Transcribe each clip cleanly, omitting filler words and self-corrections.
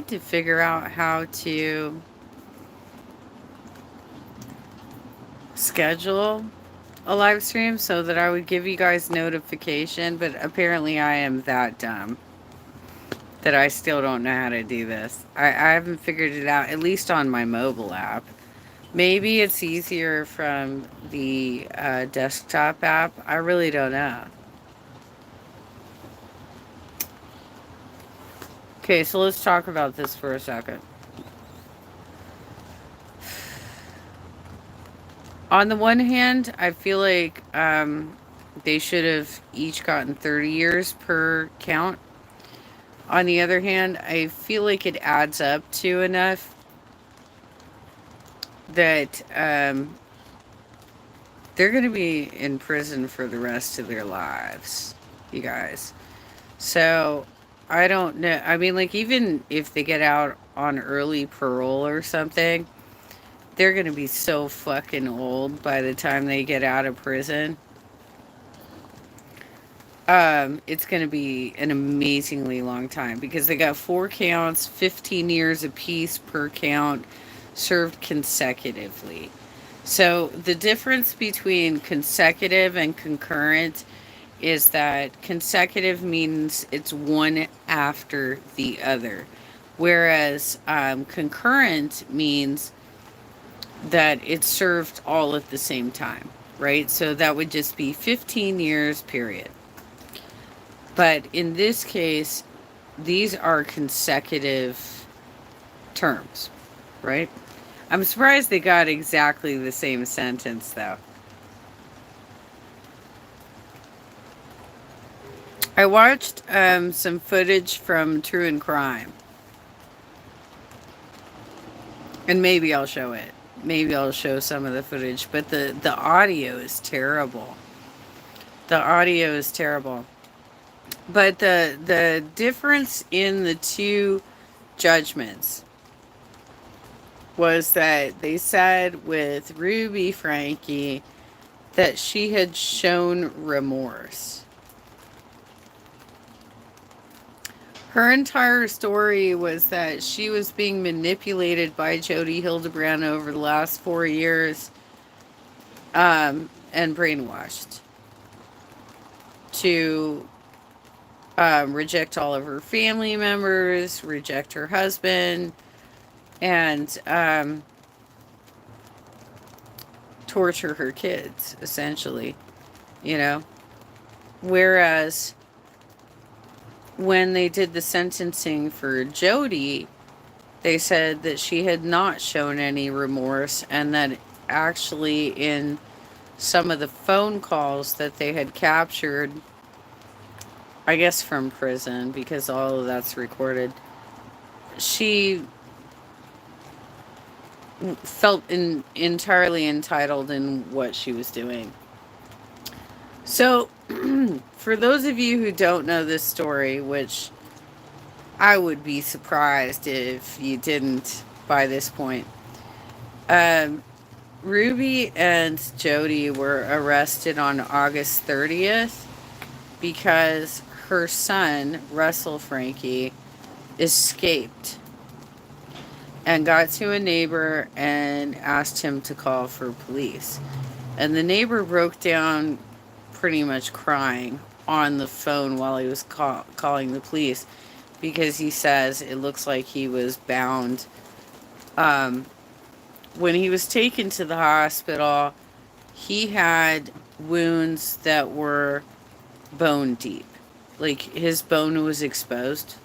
to figure out how to schedule a live stream so that I would give you guys notification, but apparently I am that dumb that I still don't know how to do this. I haven't figured it out, at least on my mobile app. Maybe it's easier from the desktop app. I really don't know. Okay, so let's talk about this for a second. On the one hand, I feel like they should have each gotten 30 years per count. On the other hand, I feel like it adds up to enough that they're going to be in prison for the rest of their lives, you guys. So I don't know. I mean, like, even if they get out on early parole or something, they're going to be so fucking old by the time they get out of prison. It's going to be an amazingly long time because they got 4 counts, 15 years apiece per count, served consecutively. So the difference between consecutive and concurrent is that consecutive means it's one after the other, whereas concurrent means that it's served all at the same time, right? So that would just be 15 years, period. But in this case, these are consecutive terms, right? I'm surprised they got exactly the same sentence, though. I watched some footage from True and Crime, and maybe I'll show it. Maybe I'll show some of the footage, but the audio is terrible. The audio is terrible. But the difference in the two judgments was that they said with Ruby Franke that she had shown remorse. Her entire story was that she was being manipulated by Jody Hildebrandt over the last 4 years, and brainwashed to reject all of her family members, reject her husband, and torture her kids, essentially, you know? Whereas when they did the sentencing for Jody, they said that she had not shown any remorse and that actually in some of the phone calls that they had captured, I guess from prison because all of that's recorded, she felt entirely entitled in what she was doing. So, for those of you who don't know this story, which I would be surprised if you didn't by this point, um, Ruby and Jody were arrested on August 30th because her son, Russell Franke, escaped and got to a neighbor and asked him to call for police. And the neighbor broke down pretty much crying on the phone while he was calling the police because he says it looks like he was bound. When he was taken to the hospital, he had wounds that were bone deep. Like his bone was exposed.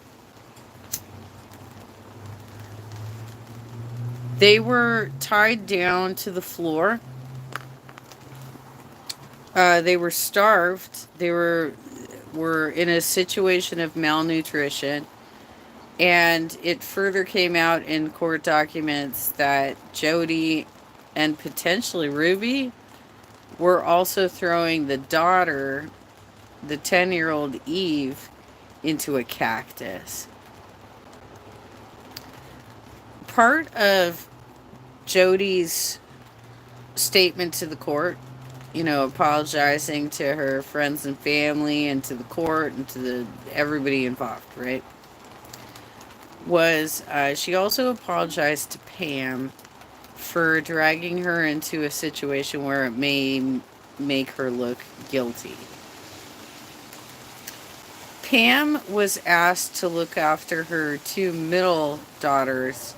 They were tied down to the floor. They were starved. They were in a situation of malnutrition. And it further came out in court documents that Jody and potentially Ruby were also throwing the daughter, the 10-year-old Eve, into a cactus. Part of Jody's statement to the court, apologizing to her friends and family and to the court and to everybody involved, right, was she also apologized to Pam for dragging her into a situation where it may make her look guilty. Pam was asked to look after her two middle daughters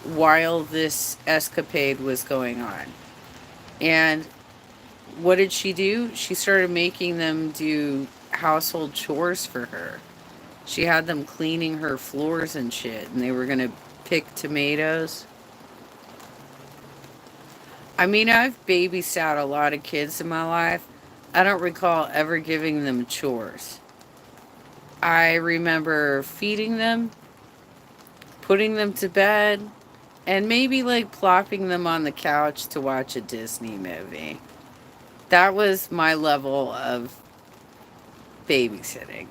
while this escapade was going on. And what did she do? She started making them do household chores for her. She had them cleaning her floors and shit, and they were going to pick tomatoes. I mean, I've babysat a lot of kids in my life. I don't recall ever giving them chores. I remember feeding them, putting them to bed, and maybe like plopping them on the couch to watch a Disney movie. That was my level of babysitting.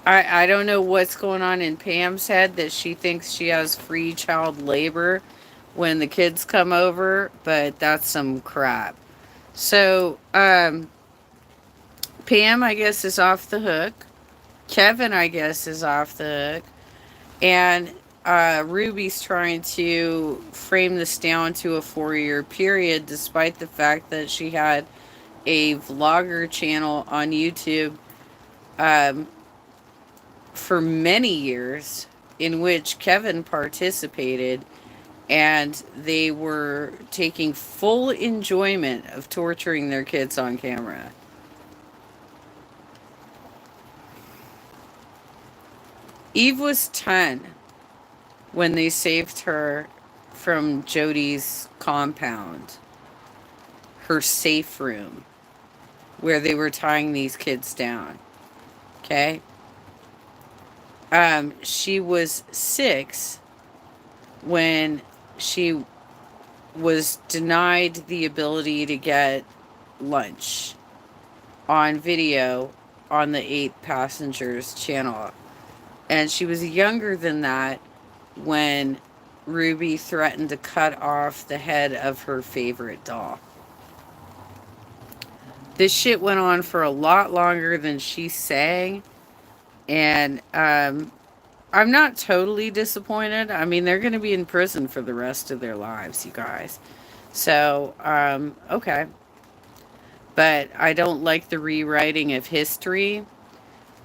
I don't know what's going on in Pam's head that she thinks she has free child labor when the kids come over, but that's some crap. So, Pam, I guess, is off the hook. Kevin, I guess, is off the hook. And Ruby's trying to frame this down to a 4-year period, despite the fact that she had a vlogger channel on YouTube um, for many years in which Kevin participated, and they were taking full enjoyment of torturing their kids on camera. Eve was 10 when they saved her from Jody's compound, her safe room, where they were tying these kids down. Okay? She was 6 when she was denied the ability to get lunch on video on the 8 Passengers channel. And she was younger than that when Ruby threatened to cut off the head of her favorite doll. This shit went on for a lot longer than she's saying. And I'm not totally disappointed. I mean, they're going to be in prison for the rest of their lives, you guys. So, okay. But I don't like the rewriting of history.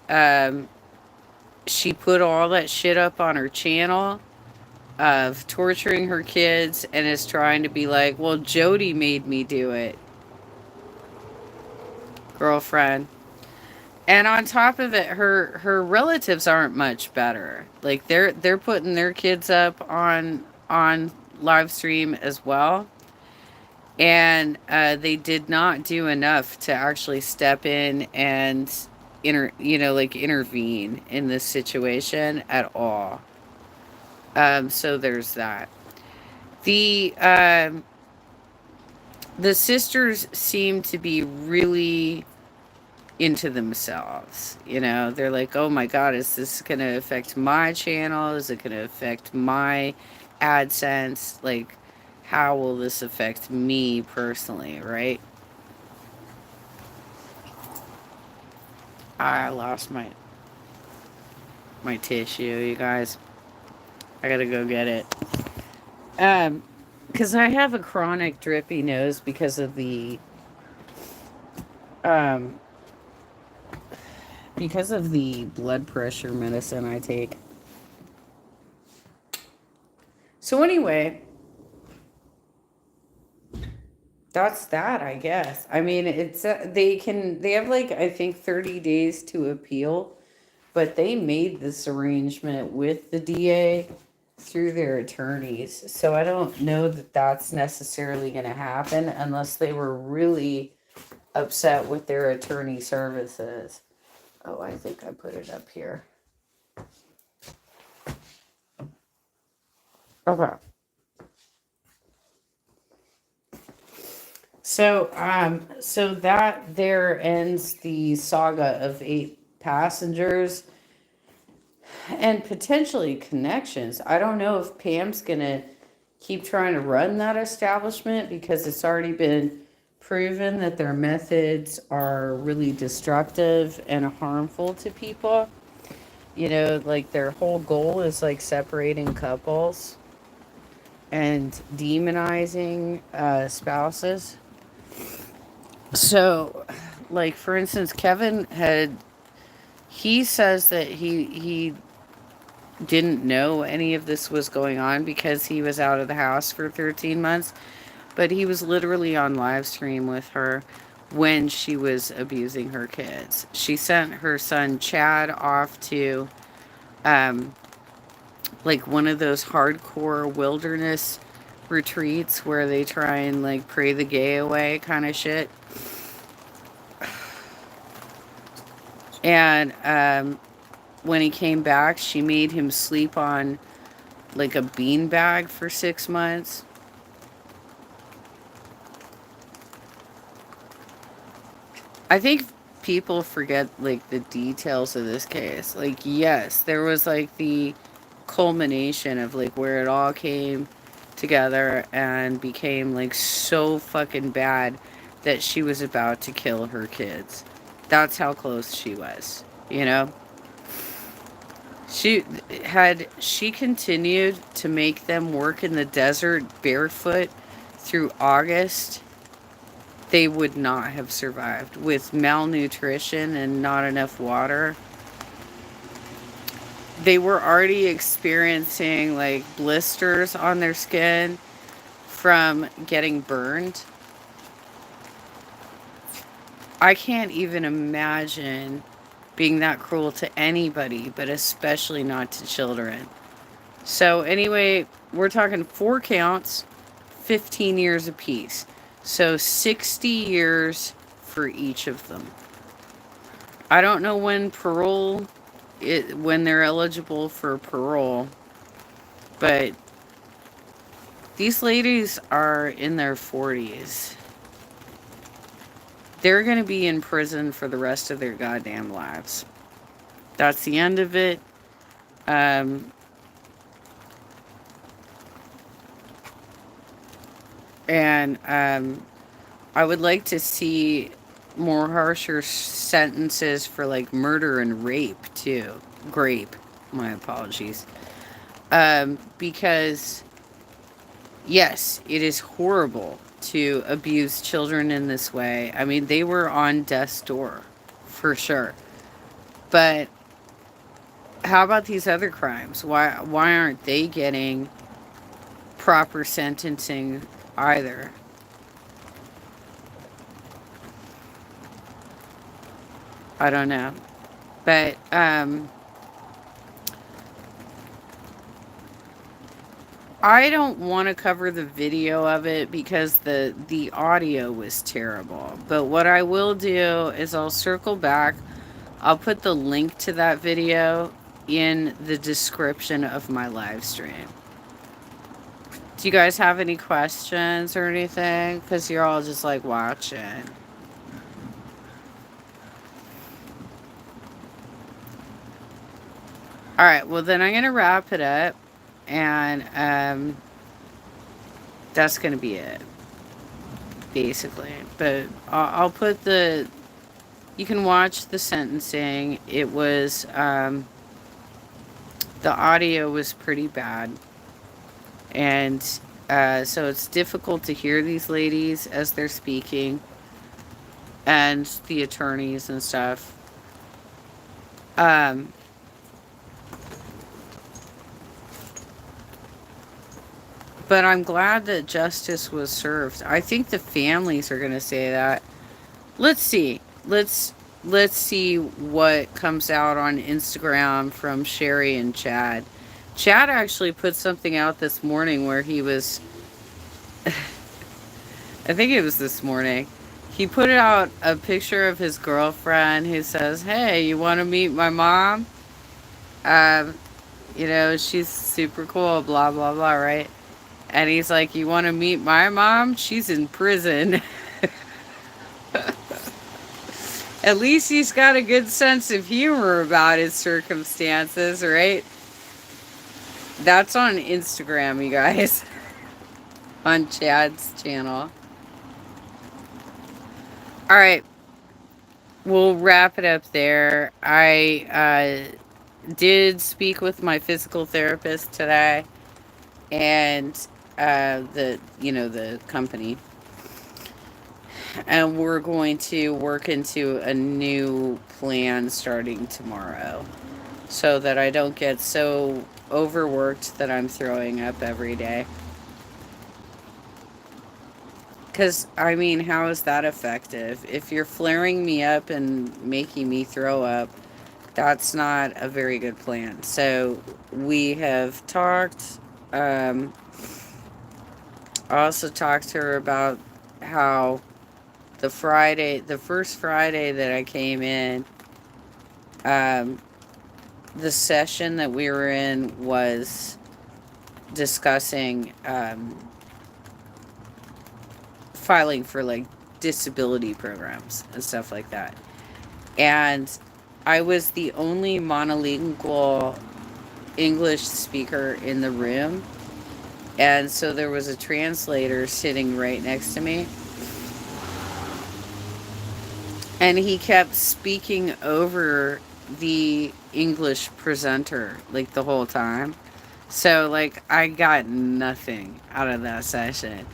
Um, she put all that shit up on her channel of torturing her kids and is trying to be like, well, Jody made me do it, girlfriend. And on top of it, her relatives aren't much better. Like they're putting their kids up on live stream as well. And they did not do enough to actually step in and intervene in this situation at all. So there's that. The the sisters seem to be really into themselves. They're like, oh my God, is this going to affect my channel? Is it going to affect my AdSense? Like, how will this affect me personally, right? I lost my tissue, you guys. I gotta go get it. Because I have a chronic drippy nose um, because of the blood pressure medicine I take. So anyway, that's that, I guess. I mean, it's they have like I think 30 days to appeal, but they made this arrangement with the DA through their attorneys. So I don't know that that's necessarily going to happen unless they were really upset with their attorney services. Oh, I think I put it up here. Okay. So that there ends the saga of 8 Passengers and potentially connections. I don't know if Pam's gonna keep trying to run that establishment because it's already been proven that their methods are really destructive and harmful to people. You know, like their whole goal is like separating couples and demonizing spouses. So, like for instance, Kevin had he says that he didn't know any of this was going on because he was out of the house for 13 months, but he was literally on live stream with her when she was abusing her kids. She sent her son Chad off to um like one of those hardcore wilderness retreats where they try and like pray the gay away kind of shit. And when he came back, she made him sleep on like a beanbag for 6 months. I think people forget like the details of this case. Like, yes, there was like the culmination of like where it all came together and became like so fucking bad that she was about to kill her kids. That's how close she was, you know? She had she continued to make them work in the desert barefoot through August, they would not have survived with malnutrition and not enough water. They were already experiencing like blisters on their skin from getting burned. I can't even imagine being that cruel to anybody, but especially not to children. So, anyway, we're talking 4 counts, 15 years apiece. So, 60 years for each of them. I don't know when they're eligible for parole, but these ladies are in their 40s. They're going to be in prison for the rest of their goddamn lives. That's the end of it. Um, and I would like to see more harsher sentences for like murder and rape too. Grape. My apologies. Because yes, it is horrible to abuse children in this way. I mean, they were on death's door for sure. But how about these other crimes? Why aren't they getting proper sentencing either? I don't know. But I don't want to cover the video of it because the audio was terrible. But what I will do is I'll circle back. I'll put the link to that video in the description of my live stream. Do you guys have any questions or anything? Because you're all just like watching. All right, well then I'm gonna wrap it up, and that's gonna be it, basically. But I'll put the. You can watch the sentencing. It was the audio was pretty bad, and so it's difficult to hear these ladies as they're speaking, and the attorneys and stuff. Um, but I'm glad that justice was served. I think the families are going to say that. Let's see. Let's see what comes out on Instagram from Sherry and Chad. Chad actually put something out this morning where he was I think it was this morning. He put out a picture of his girlfriend who says, "Hey, you want to meet my mom? Um, you know, she's super cool, blah blah blah, right?" And he's like, "You want to meet my mom? She's in prison." At least he's got a good sense of humor about his circumstances, right? That's on Instagram, you guys. On Chad's channel. All right. We'll wrap it up there. did speak with my physical therapist today, and the company, and we're going to work into a new plan starting tomorrow, so that I don't get so overworked that I'm throwing up every day. Because, I mean, how is that effective? If you're flaring me up and making me throw up, that's not a very good plan. So, we have talked. Um, I also talked to her about how the first Friday that I came in, um, the session that we were in was discussing filing for like disability programs and stuff like that. And I was the only monolingual English speaker in the room. And so there was a translator sitting right next to me. And he kept speaking over the English presenter like the whole time. So, like, I got nothing out of that session.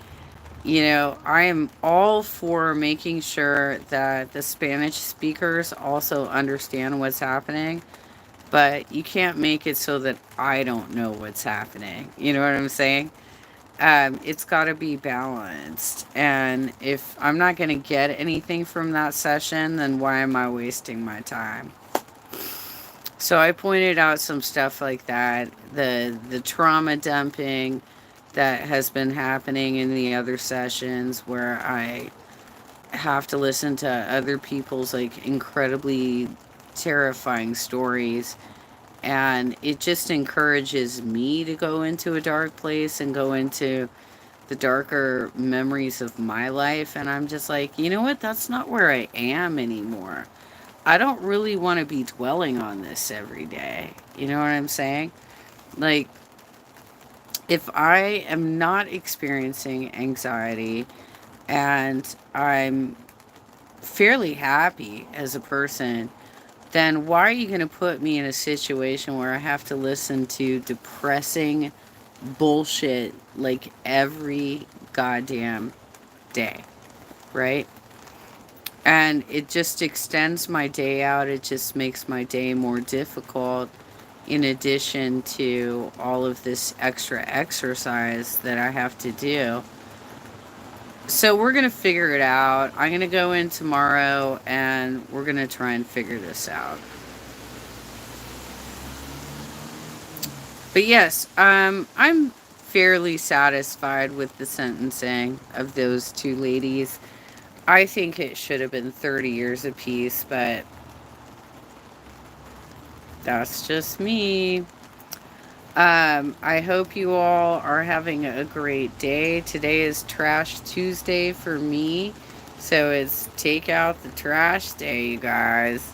I am all for making sure that the Spanish speakers also understand what's happening, but you can't make it so that I don't know what's happening. You know what I'm saying? It's got to be balanced. And if I'm not going to get anything from that session, then why am I wasting my time? So I pointed out some stuff like that, the trauma dumping that has been happening in the other sessions where I have to listen to other people's like incredibly terrifying stories, and it just encourages me to go into a dark place and go into the darker memories of my life, and I'm just like, you know what, that's not where I am anymore. I don't really want to be dwelling on this every day. You know what I'm saying? Like, if I am not experiencing anxiety and I'm fairly happy as a person, then why are you going to put me in a situation where I have to listen to depressing bullshit like every goddamn day, right? And it just extends my day out. It just makes my day more difficult, in addition to all of this extra exercise that I have to do. So we're going to figure it out. I'm going to go in tomorrow and we're going to try and figure this out. But yes, I'm fairly satisfied with the sentencing of those two ladies. I think it should have been 30 years apiece, but that's just me. I hope you all are having a great day. Today is Trash Tuesday for me. So it's take out the trash day, you guys.